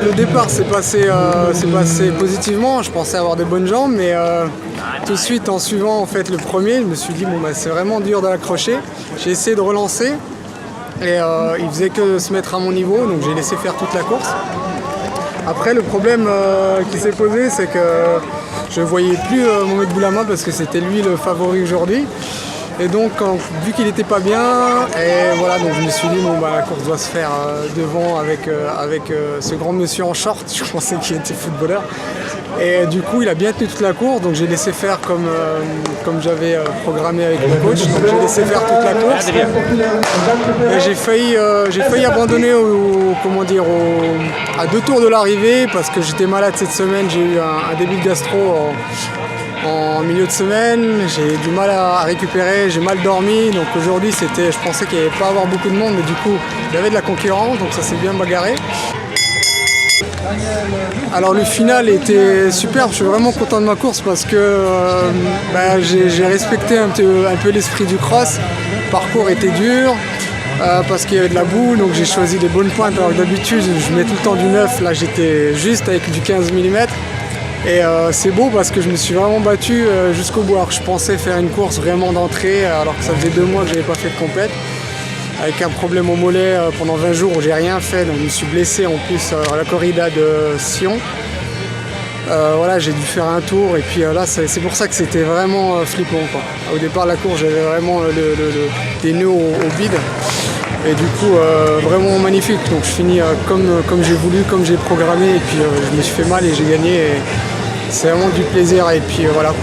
Le départ s'est passé positivement, je pensais avoir des bonnes jambes, mais tout de suite en suivant en fait le premier, je me suis dit bon bah c'est vraiment dur d'accrocher. J'ai essayé de relancer et il faisait que se mettre à mon niveau, donc j'ai laissé faire toute la course. Après le problème qui s'est posé, c'est que je ne voyais plus Mohamed Boulama parce que c'était lui le favori aujourd'hui. Et donc vu qu'il n'était pas bien, et voilà, donc je me suis dit bon bah la course doit se faire devant avec ce grand monsieur en short, je pensais qu'il était footballeur. Et du coup il a bien tenu toute la course, donc j'ai laissé faire comme j'avais programmé avec mon coach, donc j'ai laissé faire toute la course. Et j'ai failli abandonner à 2 tours de l'arrivée parce que j'étais malade cette semaine, j'ai eu un début de gastro en milieu de semaine, j'ai du mal à récupérer, j'ai mal dormi, donc aujourd'hui je pensais qu'il n'y allait pas avoir beaucoup de monde, mais du coup il y avait de la concurrence, donc ça s'est bien bagarré. Alors le final était superbe, je suis vraiment content de ma course parce que j'ai respecté un peu l'esprit du cross. Le parcours était dur parce qu'il y avait de la boue, donc j'ai choisi des bonnes pointes alors que d'habitude je mets tout le temps du 9, là j'étais juste avec du 15 mm. Et c'est beau parce que je me suis vraiment battu jusqu'au bout. Alors que je pensais faire une course vraiment d'entrée alors que ça faisait 2 mois que je n'avais pas fait de compète. Avec un problème au mollet pendant 20 jours où j'ai rien fait, donc je me suis blessé en plus à la corrida de Sion. Voilà, j'ai dû faire un tour et puis là c'est pour ça que c'était vraiment flippant quoi. Au départ la course j'avais vraiment des nœuds au bide et du coup vraiment magnifique, donc je finis comme j'ai voulu, comme j'ai programmé et puis je me suis fait mal et j'ai gagné et c'est vraiment du plaisir et puis voilà.